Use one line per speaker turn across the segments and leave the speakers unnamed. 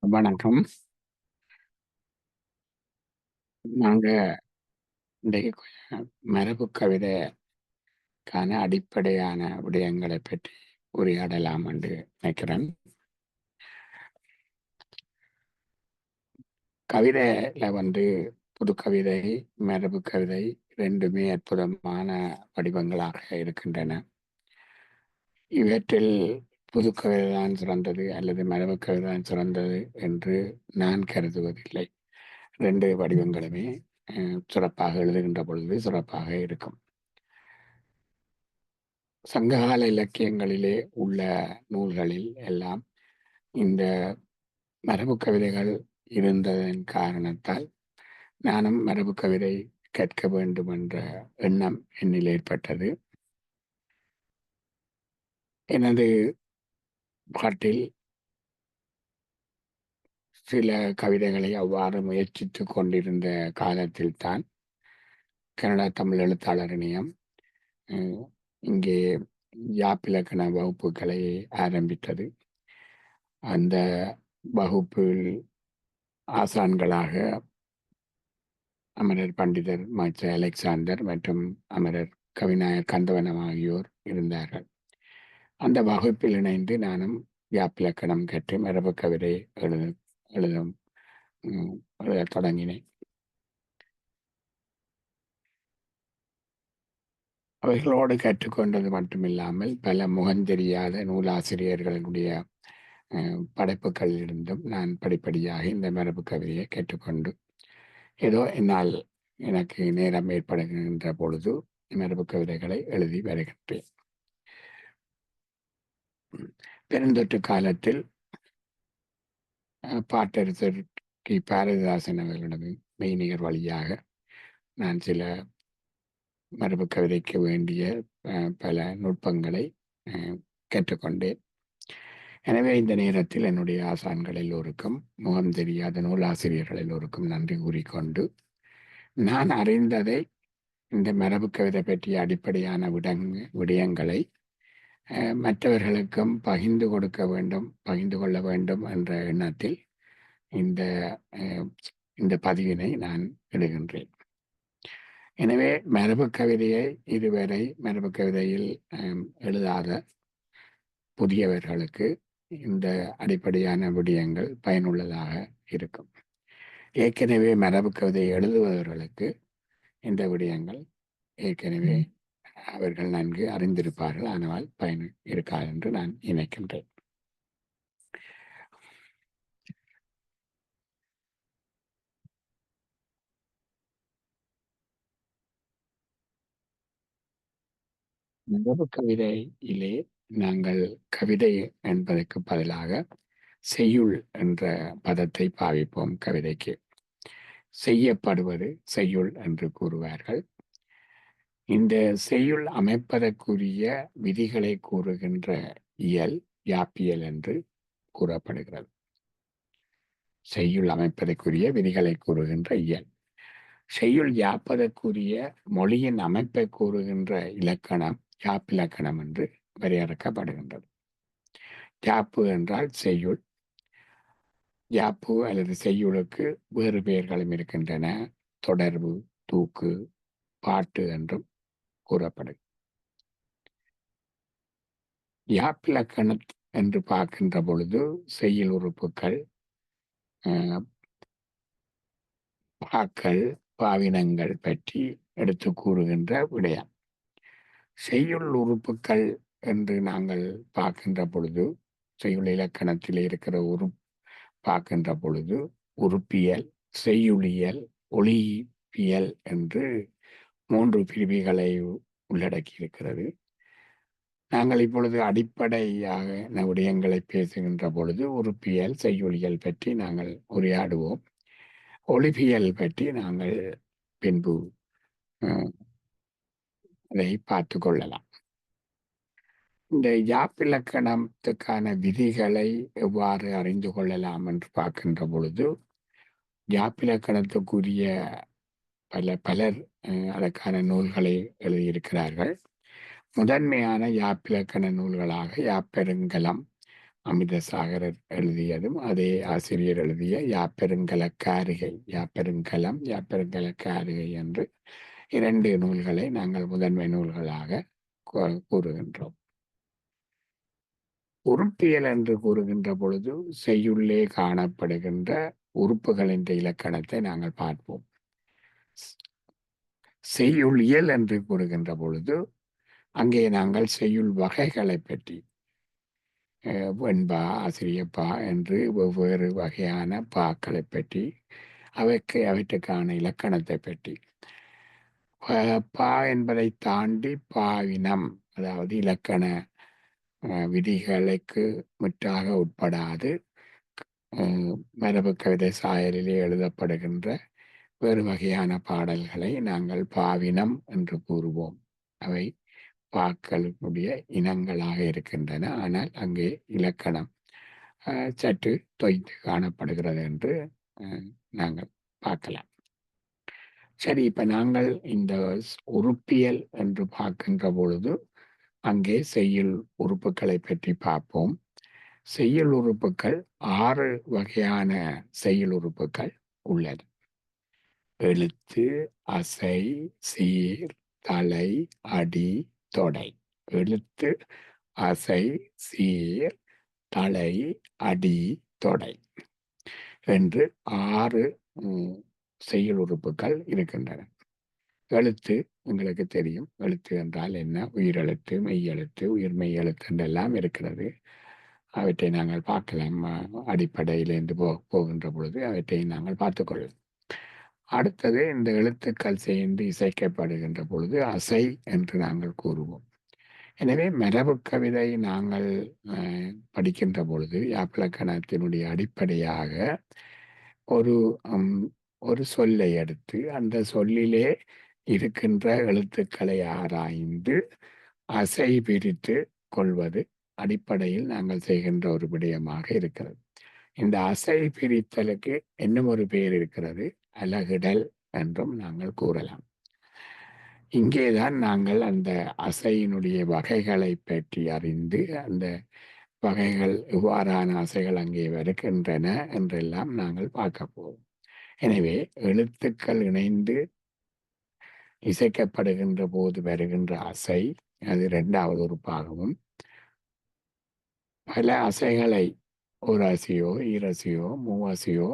வணக்கம். நாங்க இன்றைக்கு கொஞ்சம் மரபு கவிதைக்கான அடிப்படையான விடயங்களை பற்றி உரையாடலாம் என்று நினைக்கிறேன். கவிதையில புது கவிதை, மரபு கவிதை 2மே அற்புதமான வடிவங்களாக இருக்கின்றன. இவற்றில் புது கவிதை தான் சிறந்தது அல்லது மரபு கவிதை தான் சிறந்தது என்று நான் கருதுவதில்லை. 2 வடிவங்களுமே சிறப்பாக எழுதுகின்ற பொழுது சிறப்பாக இருக்கும். சங்ககால இலக்கியங்களிலே உள்ள நூல்களில் எல்லாம் இந்த மரபு கவிதைகள் இருந்ததன் காரணத்தால் நானும் மரபு கவிதை கற்க வேண்டும் என்ற எண்ணம் என்னில் ஏற்பட்டது. எனது பாட்டில் சில கவிதைகளை அவ்வாறு முயற்சித்து கொண்டிருந்த காலத்தில்தான் கனடா தமிழ் எழுத்தாளர் இணையம் இங்கே யாப்பிலக்கண வகுப்புகளை ஆரம்பித்தது. அந்த வகுப்பில் ஆசான்களாக அமரர் பண்டிதர் மாச்ச அலெக்சாந்தர் மற்றும் அமரர் கவிநாயகர் கந்தவனம் ஆகியோர் இருந்தார்கள். அந்த வகுப்பில் இணைந்து நானும் யாப்பிலக்கணம் கற்று மரபு கவிதை எழுதத் தொடங்கினேன். அவர்களோடு கற்றுக்கொண்டது மட்டுமில்லாமல் பல முகந்தெரியாத நூலாசிரியர்களுடைய படைப்புகளிலிருந்தும் நான் படிப்படியாக இந்த மரபு கவிதையை கற்றுக்கொண்டு ஏதோ என்னால் எனக்கு நேரம் ஏற்படுகின்ற பொழுது மரபு கவிதைகளை எழுதி வருகின்றேன். பெருந்தொற்று காலத்தில் பாட்டரசர் கி. பாரதிதாசன் அவர்களது மெய்நிகர் வழியாக நான் சில மரபு கவிதைக்கு வேண்டிய பல நுட்பங்களை கற்றுக்கொண்டேன். எனவே இந்த நேரத்தில் என்னுடைய ஆசான்கள் எல்லோருக்கும், முகம் தெரியாத நூலாசிரியர்கள் எல்லோருக்கும் நன்றி கூறிக்கொண்டு, நான் அறிந்ததை இந்த மரபு கவிதை பற்றிய அடிப்படையான விடயங்களை மற்றவர்களுக்கும் பகிர்ந்து கொள்ள வேண்டும் என்ற எண்ணத்தில் இந்த பதிவினை நான் இடுகின்றேன். எனவே மரபு கவிதையை இதுவரை மரபு கவிதையில் எழுதாத புதியவர்களுக்கு இந்த அடிப்படையான விடயங்கள் பயனுள்ளதாக இருக்கும். ஏற்கனவே மரபு கவிதை எழுதுபவர்களுக்கு இந்த விடயங்கள் ஏற்கனவே அவர்கள் நன்கு அறிந்திருப்பார்கள், ஆனால் பயன் இருக்காது என்று நான் நினைக்கின்றேன். மரபு கவிதையிலே நாங்கள் கவிதை என்பதற்கு பதிலாக செய்யுள் என்ற பதத்தை பாவிப்போம். கவிதைக்கு செய்யப்படுவது செய்யுள் என்று கூறுவார்கள். இந்த செய்யுள் அமைப்பதற்குரிய விதிகளை கூறுகின்ற இயல் யாப்பியல் என்று கூறப்படுகிறது. செய்யுள் அமைப்பதற்குரிய விதிகளை கூறுகின்ற இயல். செய்யுள் யாப்பதற்குரிய மொழியின் அமைப்பை கூறுகின்ற இலக்கணம் யாப்பிலக்கணம் என்று வரையறுக்கப்படுகின்றது. யாப்பு என்றால் செய்யுள். யாப்பு அல்லது செய்யுளுக்கு வேறு பெயர்களும் இருக்கின்றன. தொடர்பு, தூக்கு, பாட்டு என்றும் கூறப்படும். யாப்பிலக்கணம் என்று பார்க்கின்ற பொழுது செய்யுள் உறுப்புகள், பாக்கள், பாவினங்கள் பற்றி எடுத்து கூறுகின்ற விடயம். செய்யுள் உறுப்புகள் என்று நாங்கள் பார்க்கின்ற பொழுது, செய்யுள் இலக்கணத்தில் இருக்கிற பார்க்கின்ற பொழுது உறுப்பியல், செய்யுளியல், ஒளியியல் என்று 3 பிரிவுகளை உள்ளடக்கி இருக்கிறது. நாங்கள் இப்பொழுது அடிப்படையாக விடயங்களை பேசுகின்ற பொழுது உறுப்பியல், செய்யுளியல் பற்றி நாங்கள் உரையாடுவோம். ஒளிபியல் பற்றி நாங்கள் பின்பு அதை பார்த்து கொள்ளலாம். இந்த யாப்பிலக்கணத்துக்கான விதிகளை எவ்வாறு அறிந்து கொள்ளலாம் என்று பார்க்கின்ற பொழுது, யாப்பிலக்கணத்துக்குரிய பலர் அதற்கான நூல்களை எழுதியிருக்கிறார்கள். முதன்மையான யாப்பிலக்கண நூல்களாக யாப்பெருங்கலம், அமிர்தசாகரர் எழுதியதும் அதே ஆசிரியர் எழுதிய யாப்பெருங்கலக்காரிகை, யாப்பெருங்கலம், யாப்பெருங்கலக்காரிகை என்று 2 நூல்களை நாங்கள் முதன்மை நூல்களாக கூறுகின்றோம். உறுப்பியல் என்று கூறுகின்ற பொழுது செய்யுள்ளே காணப்படுகின்ற உறுப்புகளின் இலக்கணத்தை நாங்கள் பார்ப்போம். செய்யுளியல் என்று கூறுகின்ற பொழுது அங்கே நாங்கள் செய்யுள் வகைகளை பற்றி வெண்பா, ஆசிரியப்பா என்று வெவ்வேறு வகையான பாக்களை பற்றி அவற்றுக்கான இலக்கணத்தை பற்றி, பா என்பதை தாண்டி பாவினம், அதாவது இலக்கண விதிகளுக்கு முற்றாக உட்படாது மரபு கவிதை சாயலிலே எழுதப்படுகின்ற வேறு வகையான பாடல்களை நாங்கள் பாவினம் என்று கூறுவோம். அவை பாக்களுடைய இனங்களாக இருக்கின்றன. ஆனால் அங்கே இலக்கணம் சற்று தொய்த்து காணப்படுகிறது என்று நாங்கள் பார்க்கலாம். சரி, இப்ப நாங்கள் இந்த உறுப்பியல் என்று பார்க்கின்ற பொழுது அங்கே செய்யுள் உறுப்புகளை பற்றி பார்ப்போம். செய்யுள் உறுப்புகள் 6 வகையான செய்யுள் உறுப்புகள் உள்ளது. எழுத்து, அசை, சீர், தலை, அடி, தொடை. எழுத்து, அசை, சீர், தலை, அடி, தொடை என்று 6 செய்யுள் உறுப்புகள் இருக்கின்றன. எழுத்து உங்களுக்கு தெரியும். எழுத்து என்றால் என்ன? உயிரெழுத்து, மெய்யெழுத்து, உயிர்மெய் எழுத்து என்றெல்லாம் இருக்கிறது. அவற்றை நாங்கள் பார்க்கலாம். அடிப்படையிலிருந்து போகின்ற பொழுது அவற்றை நாங்கள் பார்த்துக்கொள்ளலாம். அடுத்தது, இந்த எழுத்துக்கள் சேர்ந்து இசைக்கப்படுகின்ற பொழுது அசை என்று நாங்கள் கூறுவோம். எனவே மரபு கவிதை நாங்கள் படிக்கின்ற பொழுது யாப்பிலக்கணத்தினுடைய அடிப்படையாக ஒரு சொல்லை எடுத்து அந்த சொல்லிலே இருக்கின்ற எழுத்துக்களை ஆராய்ந்து அசை பிரித்து கொள்வது அடிப்படையில் நாங்கள் செய்கின்ற ஒரு விடயமாக இருக்கிறது. இந்த அசை பிரித்தலுக்கு இன்னும் ஒரு பெயர் இருக்கிறது, அலகிடல் என்றும் நாங்கள் கூறலாம். இங்கேதான் நாங்கள் அந்த அசையினுடைய வகைகளை பற்றி அறிந்து அந்த வகைகள் எவ்வாறான அசைகள் அங்கே வருகின்றன என்றெல்லாம் நாங்கள் பார்க்க போவோம். எனவே எழுத்துக்கள் இணைந்து இசைக்கப்படுகின்ற போது வருகின்ற அசை அது 2வது உறுப்பாகவும், பல அசைகளை ஒரு அசையோ, ஈரசையோ, மூவசையோ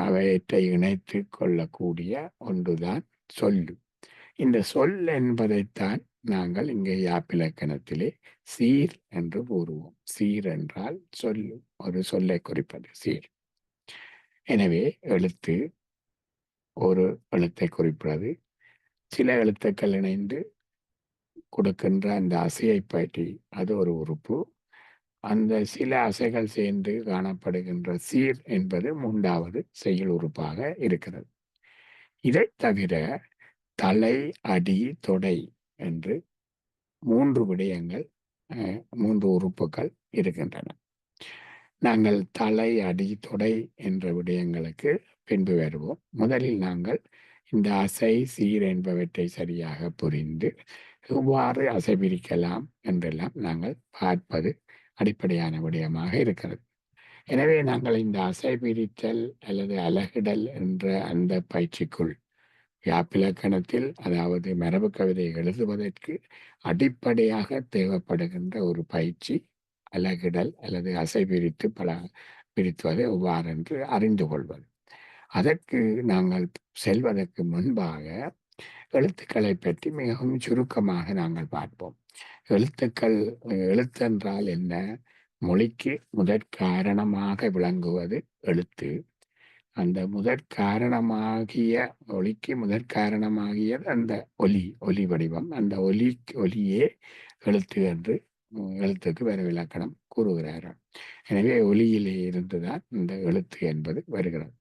அவற்றை இணைத்து கொள்ளக்கூடிய ஒன்றுதான் சொல்லு. இந்த சொல் என்பதைத்தான் நாங்கள் இங்கே யாப்பிலக்கணத்திலே சீர் என்று கூறுவோம். சீர் என்றால் சொல்லு, ஒரு சொல்லை குறிப்பது சீர். எனவே எழுத்து ஒரு எழுத்தை குறிப்பது, சில எழுத்துக்கள் இணைந்து கொடுக்கின்ற அந்த அசையை பற்றி அது ஒரு உறுப்பு. அந்த சில அசைகள் சேர்ந்து காணப்படுகின்ற சீர் என்பது 3வது செய்யுள் உறுப்பாக இருக்கிறது. இதை தவிர தலை, அடி, தொடை என்று 3 விடயங்கள், 3 உறுப்புகள் இருக்கின்றன. நாங்கள் தலை, அடி, தொடை என்ற விடயங்களுக்கு பின்பு வருவோம். முதலில் நாங்கள் இந்த அசை, சீர் என்பவற்றை சரியாக புரிந்து எவ்வாறு அசை பிரிக்கலாம் என்றெல்லாம் நாங்கள் பார்ப்பது அடிப்படையான விடயமாக இருக்கிறது. எனவே நாங்கள் இந்த அசை பிரித்தல் அல்லது அலகிடல் என்ற அந்த பயிற்சிக்குள் யாப்பிலக்கணத்தில், அதாவது மரபு கவிதை எழுதுவதற்கு அடிப்படையாக தேவைப்படுகின்ற ஒரு பயிற்சி அலகிடல் அல்லது அசை பிரித்து பிரித்துவது எவ்வாறென்று அறிந்து கொள்வது. அதற்கு நாங்கள் செல்வதற்கு முன்பாக எழுத்துக்களை பற்றி மிகவும் சுருக்கமாக நாங்கள் பார்ப்போம். எழுத்தென்றால் என்ன? மொழிக்கு முதற்காரணமாக விளங்குவது எழுத்து. அந்த முதற்காரணமாகிய ஒலிக்கு முதற்காரணமாகியது அந்த ஒலி வடிவம். அந்த ஒலியே எழுத்து என்று எழுத்துக்கு வேறு இலக்கணம் கூறுகிறார்கள். எனவே ஒலியிலே இருந்துதான் இந்த எழுத்து என்பது வருகிறது.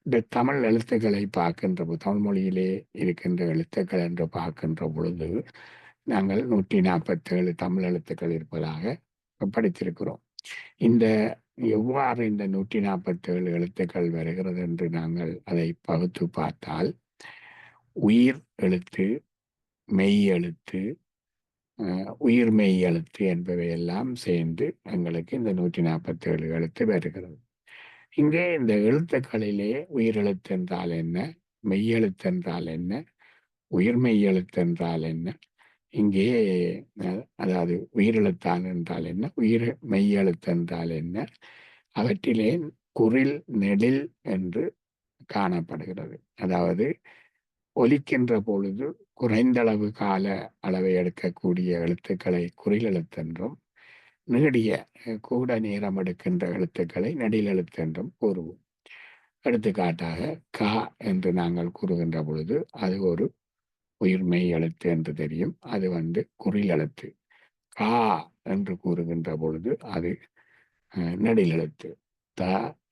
இந்த தமிழ் எழுத்துக்களை பார்க்கின்ற போது, தமிழ் மொழியிலே இருக்கின்ற எழுத்துக்கள் என்று பார்க்கின்ற பொழுது நாங்கள் 147 தமிழ் எழுத்துக்கள் இருப்பதாக படித்திருக்கிறோம். இந்த எவ்வாறு இந்த 147 எழுத்துக்கள் வருகிறது என்று நாங்கள் அதை பகுத்து பார்த்தால், உயிர் எழுத்து, மெய் எழுத்து, உயிர்மெய் எழுத்து என்பவையெல்லாம் சேர்ந்து எங்களுக்கு இந்த 147 எழுத்து வருகிறது. இங்கே இந்த எழுத்துக்களிலே உயிரெழுத்து என்றால் என்ன, மெய்யெழுத்து என்றால் என்ன, உயிர்மெய் எழுத்து என்றால் என்ன, இங்கே அதாவது உயிரெழுத்தான் என்றால் என்ன, உயிர் மெய்யெழுத்து என்றால் என்ன, அவற்றிலே குறில் நெடில் என்று காணப்படுகிறது. அதாவது ஒலிக்கின்ற பொழுது குறைந்தளவு கால அளவை எடுக்கக்கூடிய எழுத்துக்களை குறில் எழுத்தென்றும், நீடிய கூட நேரம் எடுக்கின்ற எழுத்துக்களை நெடில் எழுத்தென்றும் கூறுவோம். எடுத்துக்காட்டாக கா என்று நாங்கள் கூறுகின்ற பொழுது அது ஒரு உயிர்மெய் எழுத்து என்று தெரியும். அது குறில் எழுத்து. கா என்று கூறுகின்ற பொழுது அது நெடில் எழுத்து. த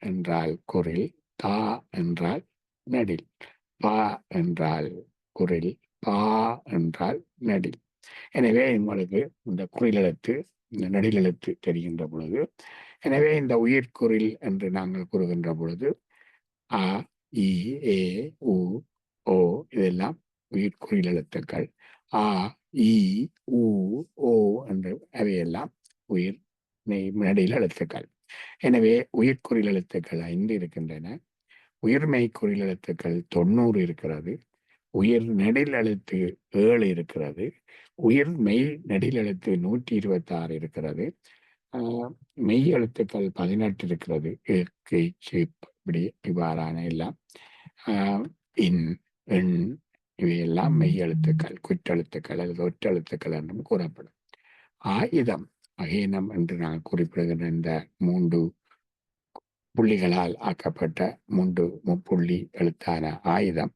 என்றால் குறில், தா என்றால் நெடில், பா என்றால் குறில், பா என்றால் நெடில். எனவே உங்களுக்கு இந்த குறில் எழுத்து, இந்த நெடில் எழுத்து தெரிகின்ற பொழுது, எனவே இந்த உயிர்க்குறில் என்று நாங்கள் கூறுகின்ற பொழுது அ, இ, ஏ, உ, ஓ இதெல்லாம் உயிர்க்குறில் எழுத்துக்கள். ஆ, இ, உ, ஓ என்று அவையெல்லாம் உயிர் நெடில் எழுத்துக்கள். எனவே உயிர்க்குறில் எழுத்துக்கள் 5 இருக்கின்றன. உயிர்மெய் குறில் எழுத்துக்கள் 90 இருக்கிறது. உயிர் நெடில் எழுத்து 7 இருக்கிறது. உயிர் மெய் நெடில் எழுத்து 126 இருக்கிறது. மெய் எழுத்துக்கள் 18 இருக்கிறது. இப்படி இவ்வாறான எல்லாம் இன், எண் இவையெல்லாம் மெய் எழுத்துக்கள், குற்றெழுத்துக்கள் அல்லது ஒற்றெழுத்துக்கள் என்றும் கூறப்படும். ஆயுதம், அகீனம் என்று நான் குறிப்பிடுகின்ற இந்த 3 புள்ளிகளால் ஆக்கப்பட்ட 3 முப்புள்ளி எழுத்தான ஆயுதம்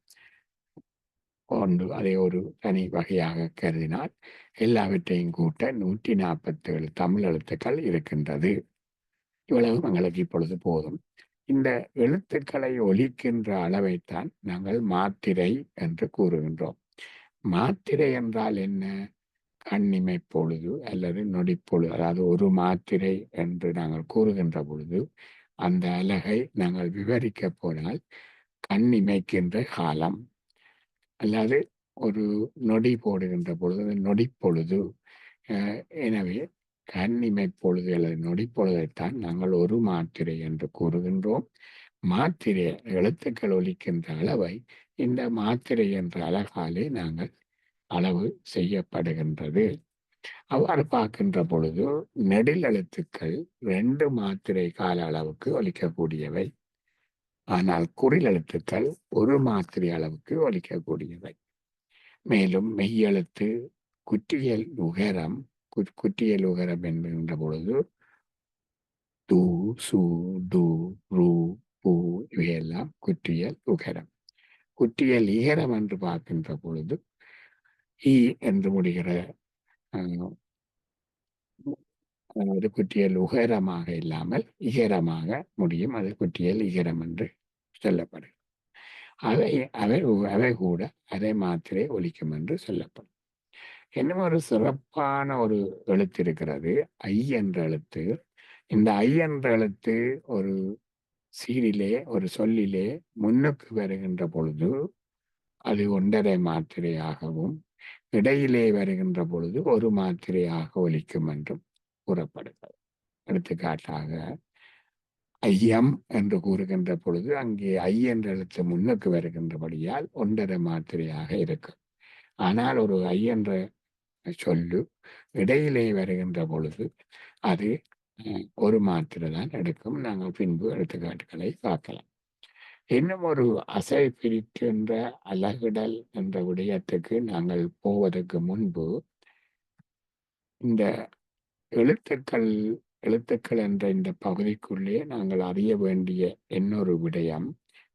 ஒன்று, அதை ஒரு தனி வகையாக கருதினால் எல்லாவற்றையும் கூட்ட 147 தமிழ் எழுத்துக்கள் இருக்கின்றது. இவ்வளவு எங்களுக்கு இப்பொழுது போதும். இந்த எழுத்துக்களை ஒலிக்கின்ற அளவைத்தான் நாங்கள் மாத்திரை என்று கூறுகின்றோம். மாத்திரை என்றால் என்ன? கண்ணிமை பொழுது அல்லது நொடிப்பொழுது, அதாவது ஒரு மாத்திரை என்று நாங்கள் கூறுகின்ற பொழுது அந்த அலகை நாங்கள் விவரிக்க போனால் கண்ணிமைக்கின்ற காலம், அல்லது ஒரு நொடி போடுகின்ற பொழுது நொடிப்பொழுது. எனவே கண்ணிமை பொழுது அல்லது நொடிப்பொழுதைத்தான் நாங்கள் ஒரு மாத்திரை என்று கூறுகின்றோம். மாத்திரை எழுத்துக்கள் ஒலிக்கின்ற அளவை இந்த மாத்திரை என்ற அலகாலே நாங்கள் அளவு செய்யப்படுகின்றது. அவ்வாறு பார்க்கின்ற பொழுது நெடில் எழுத்துக்கள் 2 மாத்திரை கால அளவுக்கு ஒலிக்கக்கூடியவை. ஆனால் குறில் எழுத்துக்கள் 1 மாத்திரை அளவுக்கு ஒலிக்கக்கூடியவை. மேலும் மெய்யெழுத்து குற்றியல் உகரம், குற்றியல் உகரம் என்கின்ற பொழுது து, சு, டு, ரு, பு இவையெல்லாம் குற்றியல் உகரம். குற்றியல் இகரம் என்று பார்க்கின்ற பொழுது இ என்று முடிகிற அதாவது குற்றியல் உகரமாக இல்லாமல் இகரமாக முடியும். அது குற்றியல் இகரம் என்று சொல்லப்படும். அவை கூட அதை மாத்திரை ஒலிக்கும் என்று சொல்லப்படும். இன்னும் ஒரு சிறப்பான ஒரு எழுத்து இருக்கிறது, ஐ என்ற எழுத்து. இந்த ஐ என்ற எழுத்து ஒரு சீரிலே, ஒரு சொல்லிலே முன்னுக்கு வருகின்ற பொழுது அது 1.5 மாத்திரையாகவும், இடையிலே வருகின்ற பொழுது ஒரு மாத்திரையாக ஒலிக்கும் என்றும் கூறப்படுகிறது. எடுத்துக்காட்டாக ஐயம் என்று கூறுகின்ற பொழுது அங்கே ஐ என்ற எழுத்து முன்னுக்கு வருகின்றபடியால் 1.5 மாத்திரையாக இருக்கும். ஆனால் ஒரு ஐ என்ற சொல்லு இடையிலே வருகின்ற பொழுது அது ஒரு மாத்திரை தான் எடுக்கும். நாங்கள் பின்பு எடுத்துக்காட்டுகளை பார்க்கலாம். இன்னும் ஒரு அசை பிரிக்கின்ற அலகிடல் என்ற விடயத்துக்கு நாங்கள் போவதற்கு முன்பு இந்த எழுத்துக்கள் என்ற இந்த பகுதிக்குள்ளே நாங்கள் அறிய வேண்டிய இன்னொரு விடயம்,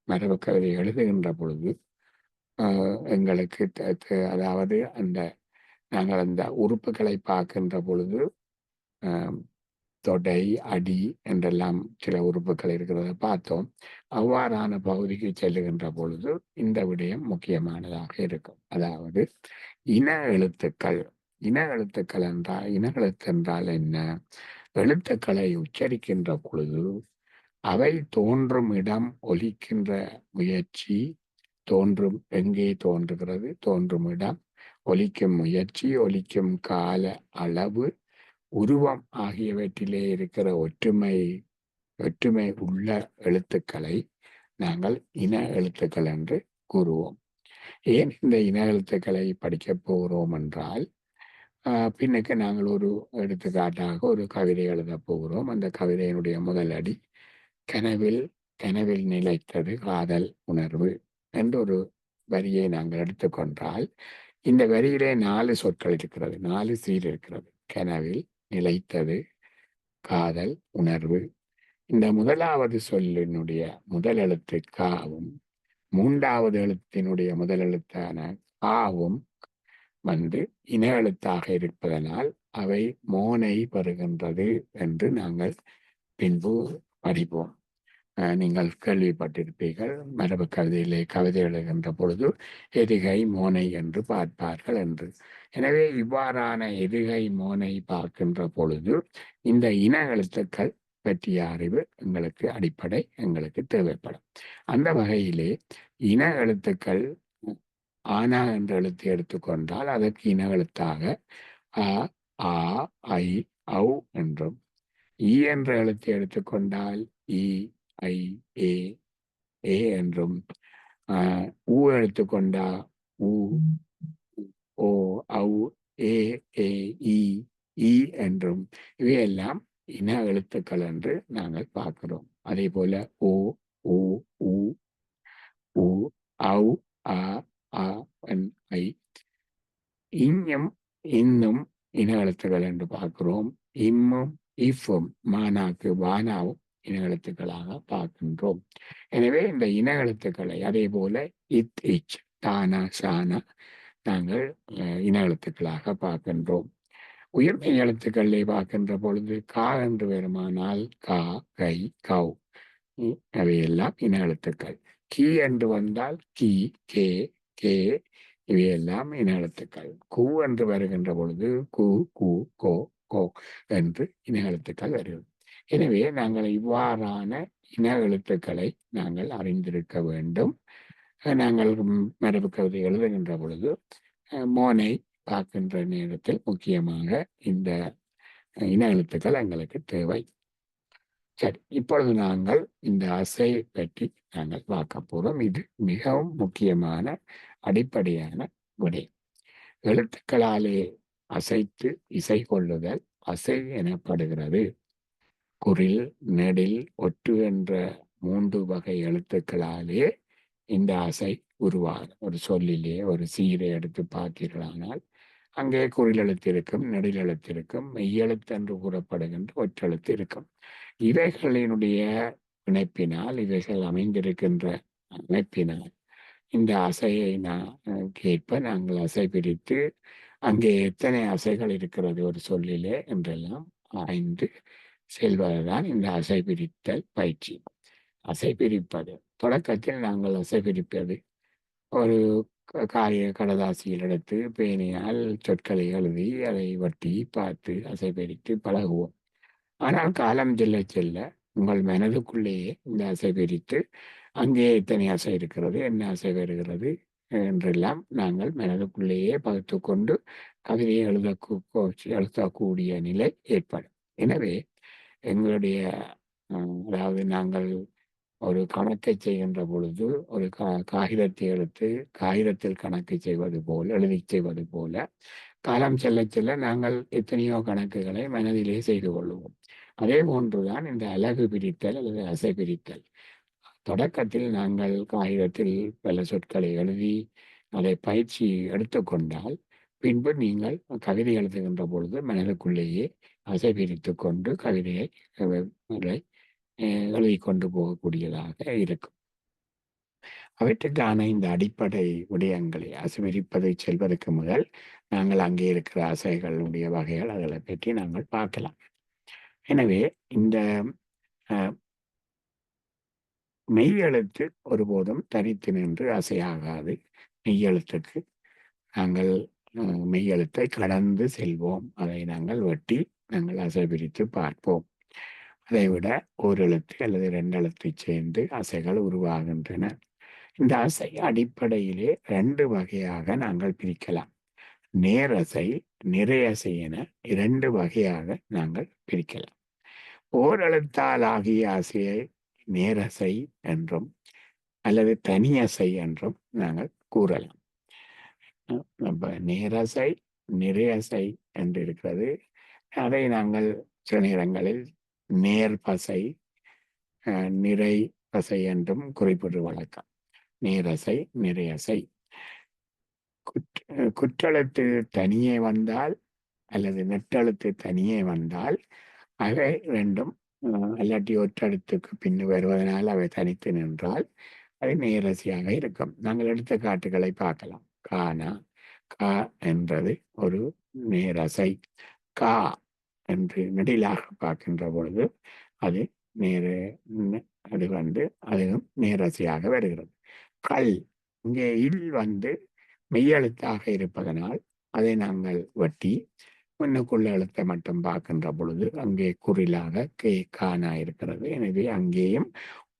மரபு கவிதை எழுதுகின்ற பொழுது எங்களுக்கு அதாவது நாங்கள் அந்த உறுப்புகளை பார்க்கின்ற பொழுது தொடை, அடி என்றெல்லாம் சில உறுப்புகள் இருக்கிறத பார்த்தோம். அவ்வாறான பகுதிக்கு செல்லுகின்ற பொழுது இந்த விடயம் முக்கியமானதாக இருக்கும். அதாவது இன எழுத்துக்கள். இன எழுத்துக்கள் என்றால், இன எழுத்து என்றால் என்ன? எழுத்துக்களை உச்சரிக்கின்ற பொழுது அவை தோன்றும் இடம், ஒலிக்கின்ற முயற்சி, எங்கே தோன்றுகிறது, தோன்றும் இடம், ஒலிக்கும் முயற்சி, ஒலிக்கும் கால அளவு, உருவம் ஆகியவற்றிலே இருக்கிற ஒற்றுமை உள்ள எழுத்துக்களை நாங்கள் இன எழுத்துக்கள் என்று கூறுவோம். ஏன் இந்த இன எழுத்துக்களை படிக்கப் போகிறோம் என்றால், பின்னுக்கு நாங்கள் ஒரு எடுத்துக்காட்டாக ஒரு கவிதை எழுதப் போகிறோம். அந்த கவிதையினுடைய முதல் அடி கனவில் நிலைத்தது காதல் உணர்வு என்ற ஒரு வரியை நாங்கள் எடுத்துக்கொண்டால், இந்த வரியிலே 4 சொற்கள் இருக்கிறது, 4 சீர் இருக்கிறது. கனவில், நிலைத்தது, காதல், உணர்வு. இந்த முதலாவது சொல்லினுடைய முதல் எழுத்து காவும், 3வது எழுத்தினுடைய முதல் எழுத்தான ஆவும் இன எழுத்தாக இருப்பதனால் அவை மோனை பெறுகின்றது என்று நாங்கள் பின்பு அறிவோம். நீங்கள் கேள்விப்பட்டிருப்பீர்கள், மரபு கவிதையிலே கவிதை எழுகின்ற பொழுது எதுகை மோனை என்று பார்ப்பார்கள் என்று. எனவே இவ்வாறான எதுகை மோனை பார்க்கின்ற பொழுது இந்த இன எழுத்துக்கள் பற்றிய அறிவு அடிப்படை எங்களுக்கு தேவைப்படும். அந்த வகையிலே இன எழுத்துக்கள் ஆனா என்ற எழுத்தை எடுத்துக்கொண்டால் அதற்கு இன எழுத்தாக அ, ஆ, ஐ, ஔ என்றும், ஈ என்ற எழுத்தை எடுத்துக்கொண்டால் இ, ஐ, ஏ என்றும், ஊ எடுத்துக்கொண்டா உ, ஓ, ஔ, ஏ, இ என்றும், இவையெல்லாம் இன எழுத்துக்கள் என்று நாங்கள் பார்க்கிறோம். அதே போல ஓ, ஊ, ஊ, ஔ, ஆ, ஐ, இஞ்சும் இன்னும் இன எழுத்துக்கள் என்று பார்க்கிறோம். இம்மும் இஃபும் மானாக்கு வானாவும் இன எழுத்துக்களாக பார்க்கின்றோம். எனவே இந்த இன எழுத்துக்களை அதே போல இத், இச், தானா, சானா நாங்கள் இன எழுத்துக்களாக பார்க்கின்றோம். உயிர்மெய் எழுத்துக்களை பார்க்கின்ற பொழுது கா என்று வருமானால் கா, கை, கவ் அவையெல்லாம் இன எழுத்துக்கள். கி என்று வந்தால் கி, கே, கே இவையெல்லாம் இன எழுத்துக்கள். கு என்று வருகின்ற பொழுது கு, கு, கோ, கோ என்று இன எழுத்துக்கள் வருகிறது. எனவே நாங்கள் இவ்வாறான இன எழுத்துக்களை நாங்கள் அறிந்திருக்க வேண்டும். நாங்கள் மரபு கவிதை எழுதுகின்ற பொழுது மோனை பார்க்கின்ற நேரத்தில் முக்கியமாக இந்த இன எழுத்துக்கள் எங்களுக்கு தேவை. சரி, இப்பொழுது நாங்கள் இந்த அசை பற்றி நாங்கள் பார்க்க போறோம். இது மிகவும் முக்கியமான அடிப்படையான விடை. எழுத்துக்களாலே அசைத்து இசை கொள்ளுதல் அசை எனப்படுகிறது. குறில், நெடில், ஒற்று என்ற 3 வகை எழுத்துக்களாலே இந்த அசை உருவாகும். ஒரு சொல்லிலே ஒரு சீரை எடுத்து பார்த்தீர்களானால் அங்கே குறில் எழுத்து இருக்கும், நெடில் எழுத்து இருக்கும், மெய்யெழுத்து என்று கூறப்படுகின்ற ஒற்றெழுத்து இருக்கும். இவைகளினுடைய இணைப்பினால், இவைகள் அமைந்திருக்கின்ற அமைப்பினால் இந்த அசையை கேட்ப நாங்கள் அசை பிரித்து அங்கே எத்தனை அசைகள் இருக்கிறது ஒரு சொல்லிலே என்றெல்லாம் ஆய்ந்து செல்வதுதான் இந்த அசை பிரித்தல் பயிற்சி. அசை பிரிப்பது தொடக்கத்தில் நாங்கள் அசை பிரிப்பது ஒரு காரிய கடதாசியில் எடுத்து பேனையால் சொற்களை எழுதி அதை வட்டி பார்த்து அசை பிரித்து பழகுவோம். ஆனால் காலம் செல்ல செல்ல உங்கள் மனதுக்குள்ளேயே இந்த அசை பிரித்து அங்கே எத்தனை அசை இருக்கிறது, என்ன அசை வருகிறது என்றெல்லாம் நாங்கள் மனதுக்குள்ளேயே பகுத்து கொண்டு கவிதையை எழுதக்கூடிய நிலை ஏற்படும். எனவே எங்களுடைய அதாவது நாங்கள் ஒரு கணக்கை செய்கின்ற பொழுது ஒரு காகிதத்தை எடுத்து காகிதத்தில் கணக்கு செய்வது போல எழுதி செய்வது போல காலம் செல்ல செல்ல நாங்கள் எத்தனையோ கணக்குகளை மனதிலே செய்து கொள்வோம். அதே போன்றுதான் இந்த அலகு பிரித்தல் அல்லது அசை பிரித்தல். தொடக்கத்தில் நாங்கள் காகிதத்தில் பல சொற்களை எழுதி அதை பயிற்சி எடுத்துக்கொண்டால் பின்பு நீங்கள் கவிதை எழுதுகின்ற பொழுது மனதுக்குள்ளேயே அசை பிரித்து கொண்டு கவிதையை எழுதி கொண்டு போகக்கூடியதாக இருக்கும். அவற்றுக்கான இந்த அடிப்படை விடயங்களை அசைவிரிப்பதை செல்வதற்கு முதல் நாங்கள் அங்கே இருக்கிற அசைகளுடைய வகைகள் அதை பற்றி நாங்கள் பார்க்கலாம். எனவே இந்த மெய்யெழுத்து ஒருபோதும் தனித்து நின்று அசையாகாது. மெய்யெழுத்துக்கு நாங்கள் மெய்யெழுத்தை கடந்து செல்வோம். அதை நாங்கள் வெட்டி நாங்கள் அசை பிரித்து பார்ப்போம். அதைவிட ஒரு எழுத்து அல்லது 2 எழுத்து சேர்ந்து அசைகள் உருவாகின்றன. இந்த அசை அடிப்படையிலே 2 வகையாக நாங்கள் பிரிக்கலாம். நேரசை, நிறையசை என 2 வகையாக நாங்கள் பிரிக்கலாம். ஓரெழுத்தால் ஆகிய அசையை நேரசை என்றும் அல்லது தனியசை என்றும் நாங்கள் கூறலாம். அப்ப நேரசை, நிறையசை என்று இருக்கிறது. அதை நாங்கள் சில நேரங்களில் நேர்பசை, நிறை பசை என்றும் குறிப்பிட்டு வழக்கம். நேரசை, நிறையசை. குற்றெழுத்து தனியே வந்தால் அல்லது நெட்டெழுத்து தனியே வந்தால் அவை ரெண்டும் அல்லாட்டி ஒற்றெழுத்துக்கு பின் வருவதனால் அவை தனித்து நின்றால் அது நேரசையாக இருக்கும். நாங்கள் எடுத்துக்காட்டுகளை பார்க்கலாம். கானா, கா என்றது ஒரு நேரசை. கா என்று நெடிலாக பார்க்கின்ற பொழுது அது அது அதுவும் நேரசையாக வருகிறது. கல், இங்கே இல் மெய்யெழுத்தாக இருப்பதனால் அதை நாங்கள் வெட்டி முன்னுக்குள்ள எழுத்தை மட்டும் பார்க்கின்ற பொழுது அங்கே குறிலாக கானா இருக்கிறது. எனவே அங்கேயும்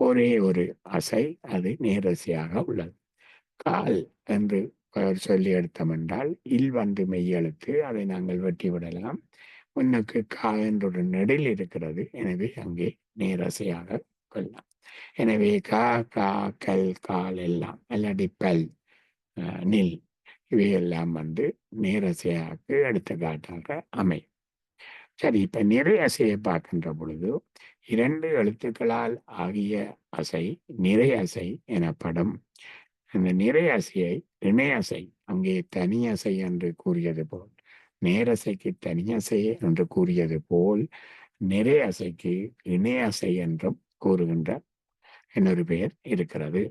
ஒரே ஒரு அசை, அது நேரசையாக உள்ளது. கால் என்று சொல்லி எடுத்தோம் என்றால் இல் மெய்யெழுத்து, அதை நாங்கள் வெட்டி விடலாம். முன்னுக்கு கா என்ற ஒரு நெடில் இருக்கிறது. எனவே அங்கே நேரசையாக கொள்ளலாம். எனவே கா, கா, கல், கால் எல்லாம் அல்லாடி பல், நில் இவையெல்லாம் நேரசையாக எடுத்துக்காட்டாக அமையும். சரி, இப்ப நிறை அசையை பார்க்கின்ற பொழுது 2 எழுத்துக்களால் ஆகிய அசை நிறை அசை எனப்படும். அந்த நிறை அசையை இணையசை, அங்கே தனியசை என்று கூறியது போல், நேரசைக்கு தனியசை என்று கூறியது போல் நிறை அசைக்கு இணையசை என்றும் கூறுகின்ற இன்னொரு பெயர் இருக்கிறது.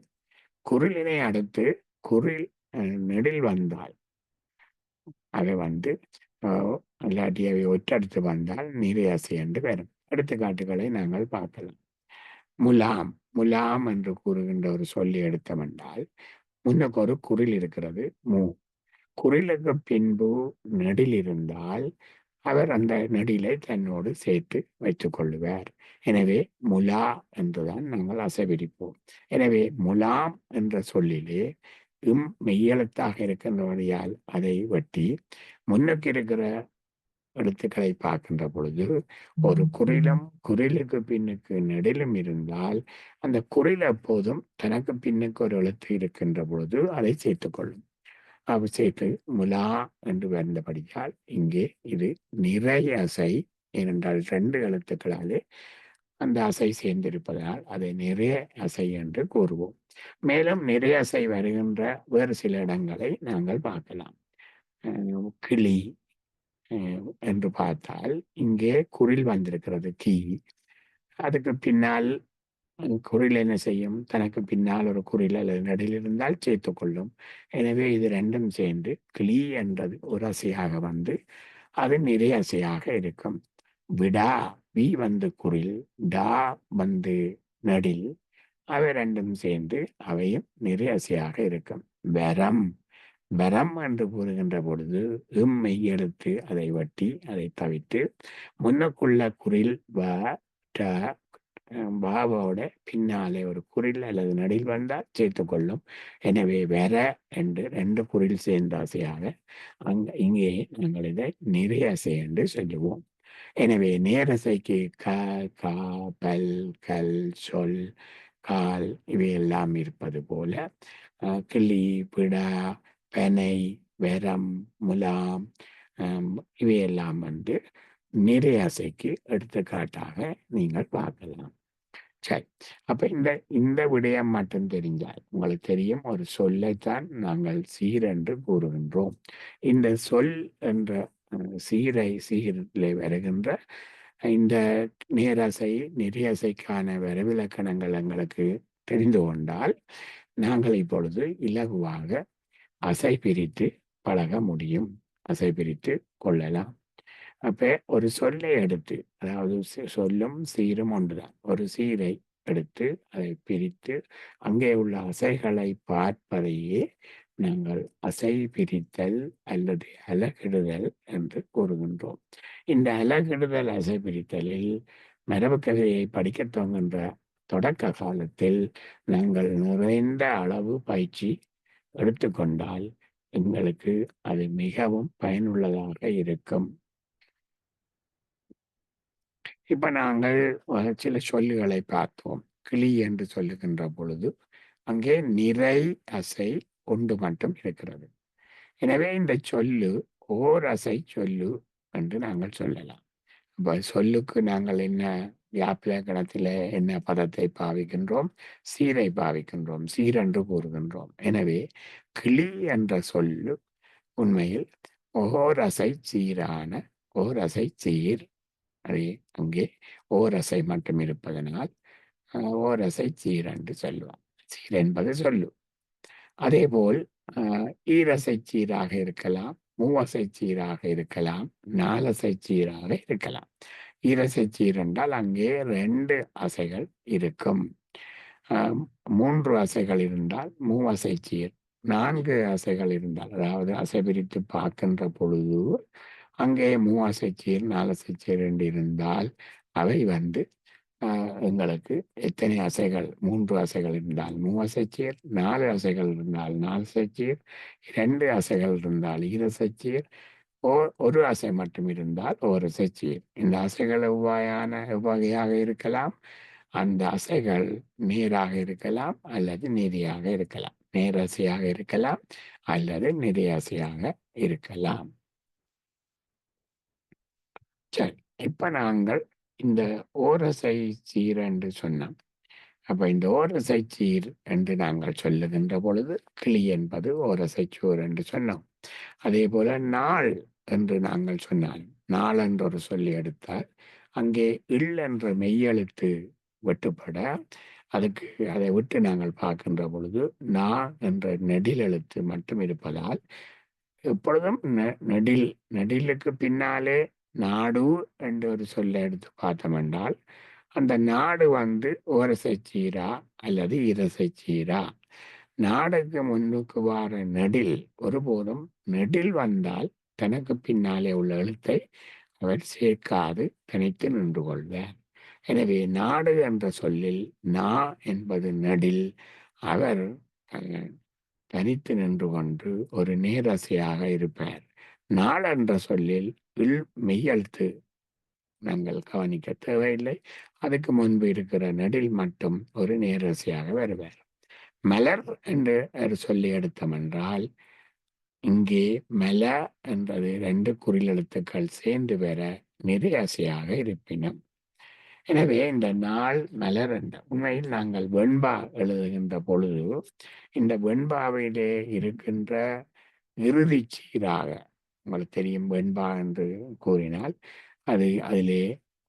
குரிலினை அடுத்து குரில் நெடில் வந்தால் அதை இல்லாட்டியவை ஒற்றடுத்து வந்தால் நிறையசை என்று வரும். எடுத்துக்காட்டுகளை நாங்கள் பார்க்கலாம். முலாம், முலாம் என்று கூறுகின்ற ஒரு சொல்லி எடுத்தோம் என்றால் முன்னுக்கு ஒரு குரில் இருக்கிறது. குரிலுக்கு பின்பு நெடில் இருந்தால் அவர் அந்த நெடிலை தன்னோடு சேர்த்து வைத்துக் கொள்ளுவார். எனவே முலா என்றுதான் நாங்கள் அசைபிடிப்போம். எனவே முலாம் என்ற சொல்லிலே மெய்யெழுத்தாக இருக்கின்றபடியால் அதை வெட்டி முன்னுக்கு இருக்கிற எழுத்துக்களை பார்க்கின்ற பொழுது ஒரு குரிலுக்கு பின்னுக்கு நெடிலும் இருந்தால் அந்த குரில் எப்போதும் தனக்கு பின்னுக்கு ஒரு எழுத்து இருக்கின்ற பொழுது அதை சேர்த்துக்கொள்ளும். அவர் சேர்த்து முலா என்று வந்தபடியால் இங்கே இது நிறை அசை. ஏனென்றால் 2 எழுத்துக்களாலே அந்த அசை சேர்ந்திருப்பதால் அதை நிறைய அசை என்று கூறுவோம். மேலும் நிறைய அசை வருகின்ற வேறு சில இடங்களை நாங்கள் பார்க்கலாம். கிளி என்று பார்த்தால் இங்கே குரில் வந்திருக்கிறது கீ. அதுக்கு பின்னால் குரில் என்ன செய்யும்? தனக்கு பின்னால் ஒரு குரில் அல்லது நடுவில் இருந்தால் சேர்த்து கொள்ளும். எனவே இது 2ம் சேர்ந்து கிளி என்றது ஒரு அசையாக அது நிறைய அசையாக இருக்கும். விடா, வி குரில், டா நடில், அவை 2ம் சேர்ந்து அவையும் நிறைய அசையாக இருக்கும். வரம், வரம் என்று கூறுகின்ற பொழுது மெய்யெழுத்து அதை வட்டி அதை தவிர்த்து முன்னுக்குள்ள குரில் பாவோட பின்னாலே ஒரு குரில் அல்லது நடில் வந்தால் சேர்த்துக்கொள்ளும். எனவே வர என்று 2 குரில் சேர்ந்த அசையாக இங்கே நாங்கள் இதை நிறைய அசை என்று சொல்லுவோம். எனவே நேரசைக்கு க, கா, பல், கல், சொல், கால் இவையெல்லாம் இருப்பது போல கிளி, பிடா, பனை, வெரம், முலாம் இவையெல்லாம் நிறைய அசைக்கு எடுத்துக்காட்டாக நீங்கள் பார்க்கலாம். சரி, அப்ப இந்த விடயம் மட்டும் தெரிஞ்சால் உங்களுக்கு தெரியும், ஒரு சொல்லைத்தான் நாங்கள் சீர் என்று கூறுகின்றோம். இந்த சொல் என்ற சீரிலே வருகின்ற இந்த நேரசை நிறையசைக்கான வரவிலக்கணங்கள் எங்களுக்கு தெரிந்து கொண்டால் நாங்கள் இப்பொழுது இலகுவாக அசை பிரித்து பழக முடியும், அசை பிரித்து கொள்ளலாம். அப்ப ஒரு சொல்லை எடுத்து, அதாவது சொல்லும் சீரும் ஒன்றுதான், ஒரு சீரை எடுத்து அதை பிரித்து அங்கே உள்ள அசைகளை பார்ப்பதையே நாங்கள் அசை பிரித்தல் அல்லது அலகிடுதல் என்று கூறுகின்றோம். இந்த அலகிடுதல் அசை பிரித்தலில் மரபுக்கதையை படிக்க துவங்குகின்ற தொடக்க காலத்தில் நாங்கள் நிறைந்த அளவு பயிற்சி எடுத்துக்கொண்டால் எங்களுக்கு அது மிகவும் பயனுள்ளதாக இருக்கும். இப்ப நாங்கள் சில சொல்லுகளை பார்த்தோம். கிளி என்று சொல்லுகின்ற பொழுது, அங்கே நிறை அசை ஒன்று மட்டும் இருக்கிறது. எனவே இந்த சொல்லு ஓர் அசை சொல்லு என்று நாங்கள் சொல்லலாம். அப்ப சொல்லுக்கு நாங்கள் என்ன வியாப்பிலக்கணத்திலே என்ன பதத்தை பாவிக்கின்றோம்? சீரை பாவிக்கின்றோம். சீரென்று கூறுகின்றோம். எனவே கிளி என்ற சொல்லு உண்மையில் ஓரசை சீரான ஓரசை சீர். அது அங்கே ஓரசை மட்டும் இருப்பதனால் ஓரசை சீர் என்று சொல்லுவோம். சீர் என்பது சொல்லு. அதேபோல் ஈரசை சீராக இருக்கலாம், மூவசை சீராக இருக்கலாம், நாலசை சீராக இருக்கலாம். ஈரசை சீர் என்றால் அங்கே 2 அசைகள் இருக்கும். 3 அசைகள் இருந்தால் மூவசை சீர். 4 அசைகள் இருந்தால், அதாவது அசை பிரித்து பார்க்கின்ற பொழுது அங்கே மூவசை சீர், நாலசை சீர் என்று இருந்தால் அவை எங்களுக்கு எத்தனை அசைகள்? 3 அசைகள் இருந்தால் மூவசை சீர், 4 அசைகள் இருந்தால் நாலசை சீர், 2 அசைகள் இருந்தால் ஈரசை சீர், ஒரு அசை மட்டும் இருந்தால் ஓரசை சீர். இந்த அசைகள் எவ்வகையாக இருக்கலாம்? அந்த அசைகள் நேராக இருக்கலாம் அல்லது நெறியாக இருக்கலாம். நேரசையாக இருக்கலாம் அல்லது நெறியசையாக இருக்கலாம். சரி, இப்ப நாங்கள் இந்த ஓரசை சீர் என்று சொன்னோம். அப்ப இந்த ஓரசை சீர் என்று நாங்கள் சொல்லுகின்ற பொழுது கிளி என்பது ஓரசை சூர் என்று சொன்னோம். அதே போல நாள் என்று நாங்கள் சொன்னால், நாள் என்று ஒரு சொல்லி எடுத்தால் அங்கே இல் என்ற மெய்யெழுத்து வெட்டுப்பட அதுக்கு அதை விட்டு நாங்கள் பார்க்கின்ற பொழுது நா என்ற நெடில் எழுத்து மட்டும் இருப்பதால் எப்பொழுதும் நெடிலுக்கு பின்னாலே நாடு என்ற ஒரு சொல்லை எடுத்து பார்த்தோம் என்றால் அந்த நாடு ஓரசை சீரா அல்லது இரசை சீரா. நாடுக்கு முன்னுக்கு வார நெடில் ஒருபோதும் நெடில் வந்தால் தனக்கு பின்னாலே உள்ள எழுத்தை அவர் சேர்க்காது தனித்து நின்று கொள்வார். எனவே நாடு என்ற சொல்லில் நா என்பது நெடில். அவர் தனித்து நின்று கொண்டு ஒரு நேரசையாக இருப்பார். நாள் என்ற சொல்லில் இல் மெய்யெழுத்து நாங்கள் கவனிக்க தேவையில்லை. அதுக்கு முன்பு இருக்கிற நெடில் மட்டும் ஒரு நேரசையாக வருவார். மலர் என்று சொல்லி எடுத்தோம் என்றால் இங்கே மல என்றது 2 குறில் எழுத்துக்கள் சேர்ந்து வர நெறியசையாக இருப்பினும். எனவே இந்த நாள் மலர் என்ற உண்மையில் நாங்கள் வெண்பா எழுதுகின்ற பொழுது இந்த வெண்பாவிலே இருக்கின்ற இறுதி சீராக உங்களுக்கு தெரியும். வெண்பா என்று கூறினால் அதிலே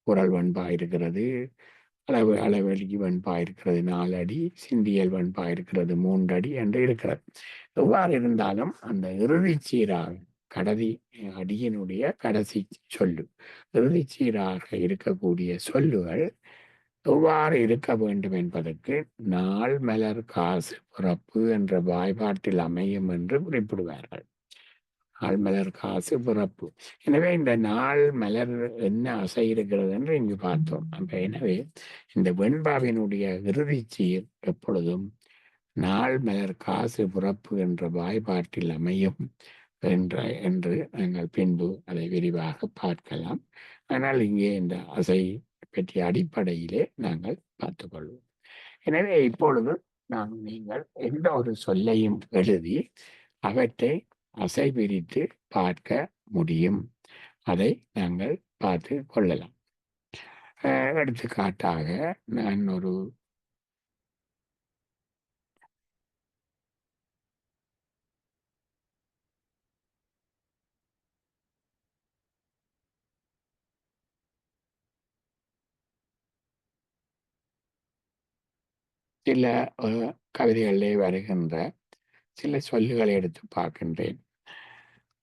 குரல் வெண்பா இருக்கிறது, அளவெளி வெண்பா இருக்கிறது 4 அடி, சிந்தியல் வெண்பா இருக்கிறது 3 அடி என்று இருக்கிறது. எவ்வாறு இருந்தாலும் அந்த இறுதி சீராக அடியினுடைய கடைசி சொல்லு இறுதி சீராக இருக்கக்கூடிய சொல்லுகள் எவ்வாறு இருக்க வேண்டும் என்பதற்கு நாள் மலர் காசு பிறப்பு என்ற வாய்பாட்டில் அமையும் என்று குறிப்பிடுவார்கள். நாள் மலர் காசு பிறப்பு. எனவே இந்த நாள் மலர் என்ன அசை இருக்கிறது என்று இங்கு பார்த்தோம். அப்ப எனவே இந்த வெண்பாவினுடைய இறுதி சீர் எப்பொழுதும் நாள் மலர் காசு பிறப்பு என்ற வாய்பாட்டில் அமையும் என்று நாங்கள் பின்பு அதை விரிவாக பார்க்கலாம். ஆனால் இங்கே இந்த அசை பற்றிய அடிப்படையிலே நாங்கள் பார்த்துக்கொள்வோம். எனவே இப்பொழுது நீங்கள் எந்த ஒரு சொல்லையும் எழுதி அவற்றை அசை பிரித்து பார்க்க முடியும். அதை நாங்கள் பார்த்து கொள்ளலாம். எடுத்துக்காட்டாக நான் ஒரு சில கவிதைகளிலே வருகின்ற சில சொல்லுகளை எடுத்து பார்க்கின்றேன்.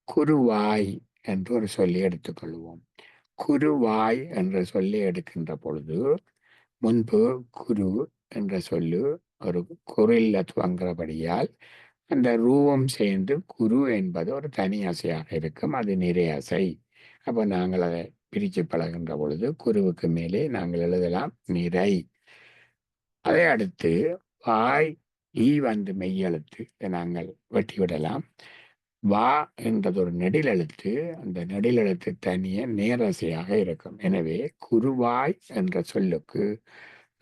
குருவாய் என்று ஒரு சொல்லி எடுத்துக்கொள்வோம். குருவாய் என்ற சொல்லி எடுக்கின்ற பொழுது முன்பு குரு என்ற சொல்லு ஒரு குறில்ல துவங்குறபடியால் அந்த ரூபம் சேர்ந்து குரு என்பது ஒரு தனி அசையாக இருக்கும். அது நிறை அசை. அப்போ நாங்கள் அதை பிரித்து பழகின்ற பொழுது குருவுக்கு மேலே நாங்கள் எழுதலாம் நிறை. அதை அடுத்து வாய் ஈ மெய்யெழுத்து நாங்கள் வெட்டி விடலாம். வா என்றது ஒரு நெடில் எழுத்து. அந்த நெடில் எழுத்து தனியே நேரசையாக இருக்கும். எனவே குருவாய் என்ற சொல்லுக்கு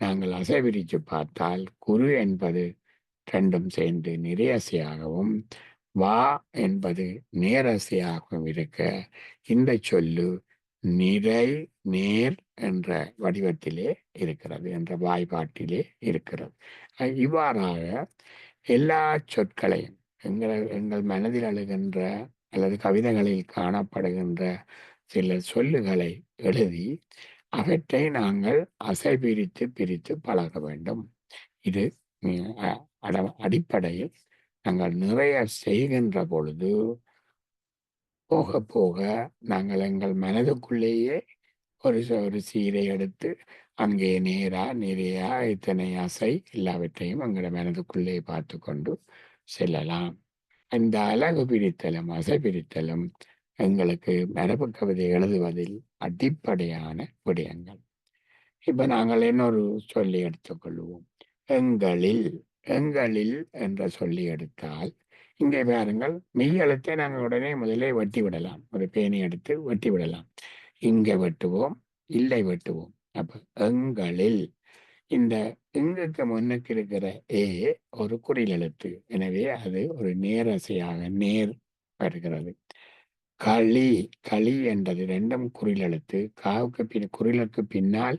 நாங்கள் அசைபிரித்து பார்த்தால் குரு என்பது ரெண்டும் சேர்ந்து நிறையசையாகவும் வா என்பது நேரசையாகவும் இருக்க இந்த சொல்லு நிறை நேர் என்ற வடிவத்திலே இருக்கிறது, என்ற வாய்ப்பாட்டிலே இருக்கிறது. இவ்வாறாக எல்லா சொற்களையும் எங்கள் மனதில் அழுகின்ற அல்லது கவிதைகளில் காணப்படுகின்ற சில சொல்லுகளை எழுதி அவற்றை நாங்கள் அசைபிரித்து பிரித்து பழக வேண்டும். இது அடிப்படையில் நாங்கள் நிறைய செய்கின்ற பொழுது போக போக நாங்கள் எங்கள் மனதுக்குள்ளேயே ஒரு சீரை எடுத்து அங்கே நேரா நிறையா இத்தனை அசை எல்லாவற்றையும் எங்கள் மனதுக்குள்ளே பார்த்து கொண்டு செல்லலாம். இந்த அழகு பிரித்தலும் அசை பிரித்தலும் எங்களுக்கு மரபு கவிதை எழுதுவதில் அடிப்படையான விடயங்கள். இப்ப நாங்கள் இன்னொரு சொல்லி எடுத்துக்கொள்வோம். எங்களில் எங்களில் என்ற சொல்லி எடுத்தால் இங்கே பாருங்கள், மெய் எழுத்தை நாங்கள் உடனே முதலே வெட்டி விடலாம். ஒரு பேனி எடுத்து வெட்டி விடலாம். இங்கே வெட்டுவோம், இல்லை வெட்டுவோம். அப்ப எங்களில் இந்த இங்குக்கு முன்னுக்கு இருக்கிற ஏ ஒரு குறில் எழுத்து. எனவே அது ஒரு நேரசையாக நேர் வருகிறது. களி களி என்றது ரெண்டும் குறில் எழுத்து. காவுக்கு குறிலுக்கு பின்னால்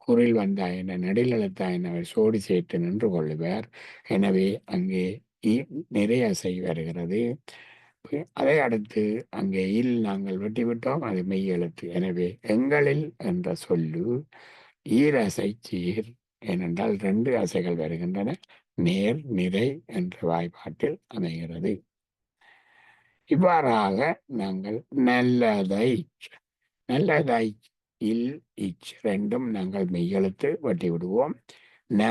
குறில் வந்தா என்ன, நெடில் எழுத்தா என்ன சோடி சேர்த்து நின்று கொள்ளுவார். எனவே அங்கே நிறையசை வருகிறது. அதை அடுத்து அங்கே இல் நாங்கள் வெட்டிவிட்டோம், அது மெய் எழுத்து. எனவே எங்களில் என்ற சொல்லு ஈரசை சீர். ஏனென்றால் 2 அசைகள் வருகின்றன. நேர் நிறை என்ற வாய்ப்பாட்டில் அமைகிறது. இவ்வாறாக நாங்கள் நல்லதை நல்லதை இல் இச் ரெண்டும் நாங்கள் மெய்யெழுத்து வெட்டி விடுவோம். ந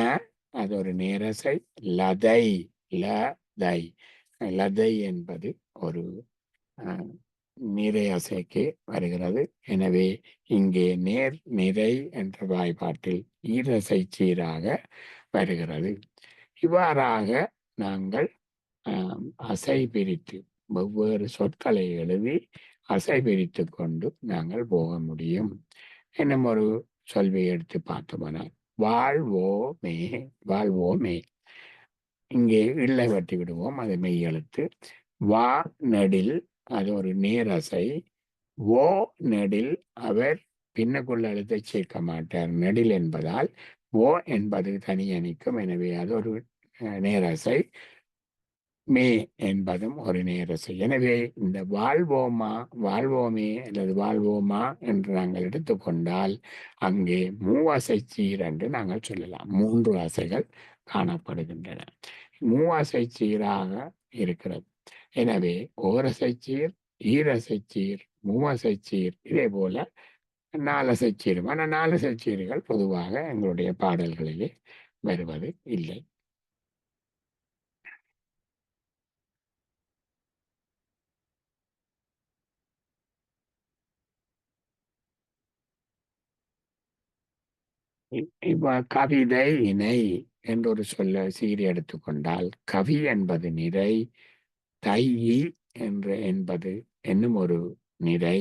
அது ஒரு நேரசை. லதை லதை லதை என்பது ஒரு நிறையசைக்கு வருகிறது. எனவே இங்கே நேர் நிறை என்ற வாய்ப்பாட்டில் ஈரசை சீராக வருகிறது. இவ்வாறாக நாங்கள் அசை பிரித்து வெவ்வேறு சொற்களை எழுதி அசை பிரித்து கொண்டு நாங்கள் போக முடியும். இன்னும் ஒரு சொல்வை எடுத்து பார்த்தோம்னால் வாழ்வோமே வாழ்வோமே. இங்கே இல்லை வெட்டி விடுவோம், அது மெய் எழுத்து. வா நெடில் அது ஒரு நேரசை. ஓ நெடில் அவர் பின்னக்குள்ள எழுத்தை சேர்க்க மாட்டார், நெடில் என்பதால் ஓ என்பது தனியணிக்கும். எனவே அது ஒரு நேரசை. மே என்பதும் ஒரு நேரசை. எனவே இந்த வாழ்வோமா வாழ்வோமே அல்லது வாழ்வோமா என்று நாங்கள் எடுத்துக்கொண்டால் அங்கே மூவசை சீர் என்று நாங்கள் சொல்லலாம். 3 அசைகள் காணப்படுகின்றன. மூவசை சீராக இருக்கிறது. எனவே ஓரசை சீர், ஈரசை சீர், மூவசை சீர், இதே போல 4 அசைச்சீரும். ஆனால் 4 அசைச்சீர்கள் பொதுவாக எங்களுடைய பாடல்களிலே வருவது இல்லை. இப்ப கவிதை இணை என்றொரு சொல்ல சீரி எடுத்துக்கொண்டால் கவி என்பது நிறை, தை என்பது என்னும் ஒரு நிறை,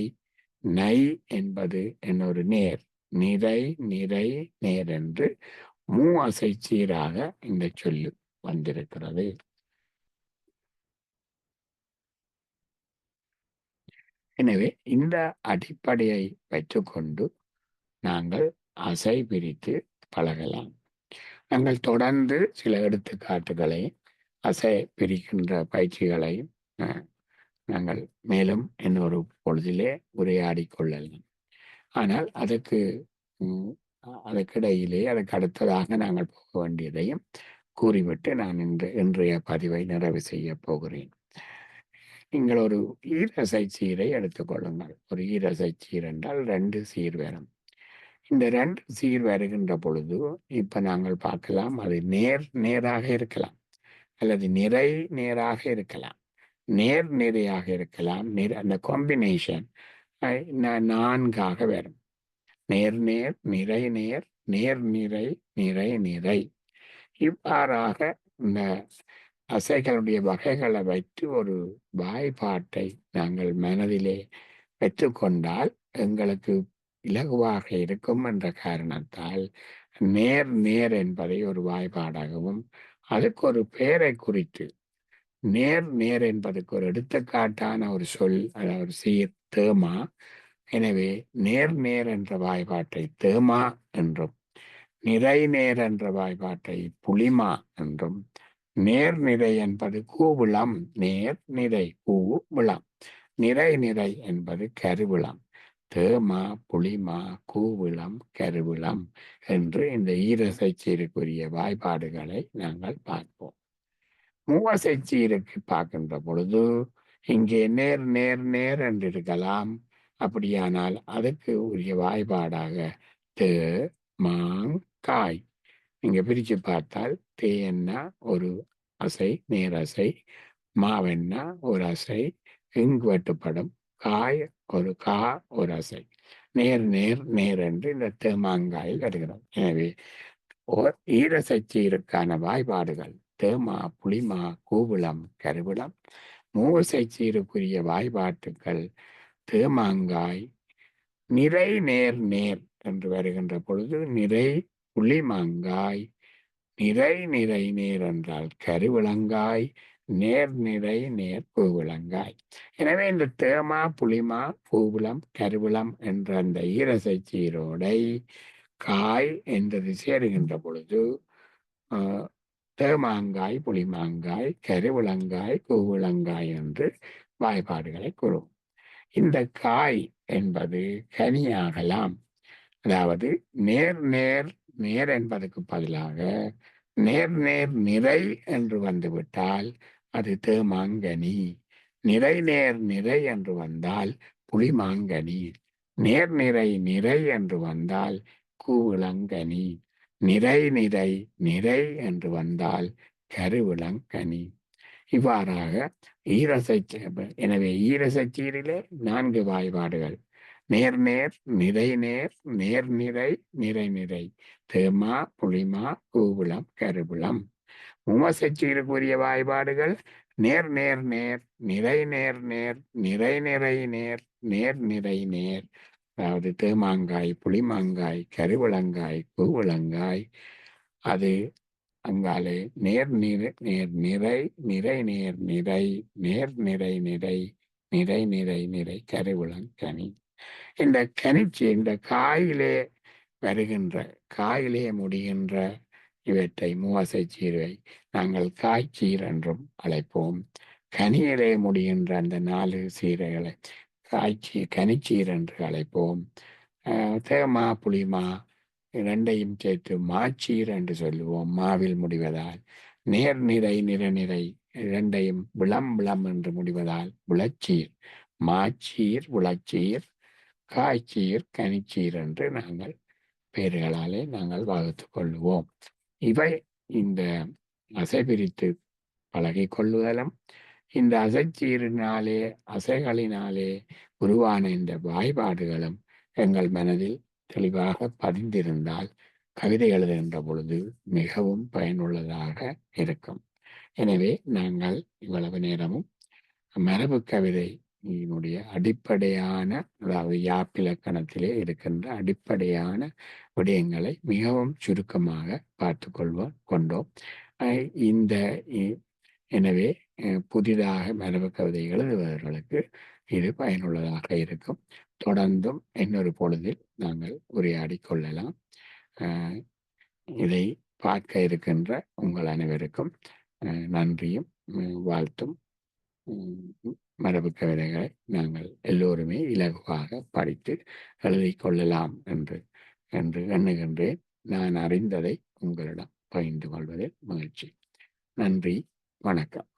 நை என்பது என்னொரு நேர். நிறை நிறை நேர் என்று அசை சீராக இந்த சொல்லு வந்திருக்கிறது. எனவே இந்த அடிப்படையை வைத்துக்கொண்டு நாங்கள் அசை பிரித்து பழகலாம். நாங்கள் தொடர்ந்து சில எடுத்துக்காட்டுகளை அசை பிரிக்கின்ற பயிற்சிகளை நாங்கள் மேலும் இன்னொரு பொழுதிலே உரையாடி கொள்ளலாம். ஆனால் அதற்கிடையிலே அதற்கு அடுத்ததாக நாங்கள் போக வேண்டியதையும் கூறிவிட்டு நான் இன்றைய பதிவை நிறைவு செய்ய போகிறேன். நீங்கள் ஒரு ஈரசை சீரை எடுத்துக்கொள்ளுங்கள். ஒரு ஈரசை சீர் என்றால் 2 சீர் வரும். இந்த 2 சீர் வருகின்ற பொழுது இப்ப நாங்கள் பார்க்கலாம், அது நேராக இருக்கலாம் அல்லது நிறை நேராக இருக்கலாம், நேர் நிறையாக இருக்கலாம். அந்த காம்பினேஷன் 4ஆக வரும். நேர் நேர் நிறை நேர் நேர் நிறை நிறை நிறை. இவ்வாறாக இந்த அசைகளுடைய வகைகளை வைத்து ஒரு வாய்ப்பாட்டை நாங்கள் மனதிலே பெற்றுக்கொண்டால் எங்களுக்கு இலகுவாக இருக்கும் என்ற காரணத்தால் நேர் நேர் என்பதை ஒரு வாய்ப்பாடாகவும் அதுக்கு ஒரு பெயரை குறித்து நேர் நேர் என்பதற்கு ஒரு எடுத்துக்காட்டான ஒரு சொல், அதாவது சீர் தேமா. எனவே நேர் நேர் என்ற வாய்ப்பாட்டை தேமா என்றும், நிறை நேர் என்ற வாய்ப்பாட்டை புளிமா என்றும், நேர் நிறை என்பது கூவிளம், நேர் நிறை கூவிளம், நிறை நிறை என்பது கருவிளம், தேமா புளிமா கூவிளம் கருவிளம் என்று இந்த ஈரசைச்சீருக்குரிய வாய்ப்பாடுகளை நாங்கள் பார்ப்போம். மூவசைச்சீருக்கு பார்க்கின்ற பொழுது இங்கே நேர் நேர் நேர் என்று இருக்கலாம். அப்படியானால் அதுக்கு உரிய வாய்ப்பாடாக தே மாங் காய். நீங்க பிரிச்சு பார்த்தால் தேன்னா ஒரு அசை, நேரசை, மாவென்னா ஒரு அசை, இங்கு வெட்டுப்படும், காய் ஒரு கா ஒரு அசை, நேர் நேர் நேர் என்று இந்த தேமாங்காயில் வருகிறது. எனவே ஈரசைச்சீருக்கான வாய்ப்பாடுகள் தேமா புளிமா கூவிளம் கருவிளம். மூவசைச்சீருக்குரிய வாய்ப்பாட்டுக்கள் தேமாங்காய். நிறை நேர் நேர் என்று வருகின்ற பொழுது நிறை புளிமாங்காய், நிறை நிறை நேர் என்றால் கருவிளங்காய், நேர் நிறை நேர் பூவிளங்காய். எனவே இந்த தேமா புளிமா பூவிளம் கருவிளம் என்ற அந்த ஈரசைச்சீரோடை காய் என்றது சேருகின்ற பொழுது தேமாங்காய் புளிமாங்காய் கருவிளங்காய் பூவிளங்காய் என்று வாய்ப்பாடுகளை கூறும். இந்த காய் என்பது கனியாகலாம். அதாவது நேர் நேர் நேர் என்பதற்கு பதிலாக நேர் நேர் நிறை என்று வந்துவிட்டால் அது தேமாங்கனி, நிறை நேர் நிறை என்று வந்தால் புளிமாங்கனி, நேர் நிறை நிறை என்று வந்தால் கூவிளங்கனி, நிறை நிறை நிறை என்று வந்தால் கருவிளங்கனி. இவ்வாறாக எனவே ஈரசைச்சீரிலே 4 வாய்ப்பாடுகள்: நேர் நேர் நிறை நேர் நேர் நிறை நிறை நிறை தேமா புளிமா கூவிளம் கருவிளம். மூவசைச்சீருக்குரிய வாய்ப்பாடுகள் நேர் நேர் நேர் நிறை நேர் நேர் நிறை நிறை நேர் நேர் நிறை நேர், அதாவது தேமாங்காய் புளிமாங்காய் கருவிளங்காய் கூவிளங்காய். அது அங்காலே நேர் நேர் நேர் நிறை நிறை நேர் நிறை நேர் நிறை நிறை நிறை நிறை நிறை கருவிளங்கனி. இந்த கனிச்சி இந்த காயிலே வருகின்ற காயிலே முடிகின்ற இவற்றை மூவசைச்சீரை நாங்கள் காய்ச்சீர் என்றும் அழைப்போம். கனியிலே முடிகின்ற அந்த 4 சீரைகளை கனிச்சீர் என்று அழைப்போம். தேமா புளிமா இரண்டையும் சேர்த்து மாச்சீர் என்று சொல்லுவோம், மாவில் முடிவதால். நேர் நிறை நிறநிறை இரண்டையும் விளம் விளம் என்று முடிவதால் விளச்சீர், மாச்சீர் விளச்சீர் காய்ச்சீர் கனிச்சீர் என்று நாங்கள் பெயர்களாலே நாங்கள் வகுத்து கொள்ளுவோம். இவை இந்த அசை பிரித்து பழகி கொள்ளுதலும் இந்த அசைச்சீரினாலே அசைகளினாலே உருவான இந்த வாய்ப்பாடுகளும் எங்கள் மனதில் தெளிவாக பதிந்திருந்தால் கவிதை எழுதுகின்ற பொழுது மிகவும் பயனுள்ளதாக இருக்கும். எனவே நாங்கள் இவ்வளவு நேரமும் மரபு கவிதையினுடைய அடிப்படையான, அதாவது யாப்பிலக்கணத்திலே இருக்கின்ற அடிப்படையான விடயங்களை மிகவும் சுருக்கமாக கொண்டோம். எனவே புதிதாக மரபு கவிதை எழுதுபவர்களுக்கு இது பயனுள்ளதாக இருக்கும். தொடர்ந்தும் இன்னொரு பொழுதில் நாங்கள் உரையாடி கொள்ளலாம். இதை பார்க்க இருக்கின்ற உங்கள் அனைவருக்கும் நன்றியும் வாழ்த்தும். மரபு கவிதைகளை நாங்கள் எல்லோருமே இலகுவாக படித்து எழுதி கொள்ளலாம் என்று எண்ணுகின்றேன். நான் அறிந்ததை உங்களிடம் பகிர்ந்து கொள்வதில் மகிழ்ச்சி. நன்றி, வணக்கம்.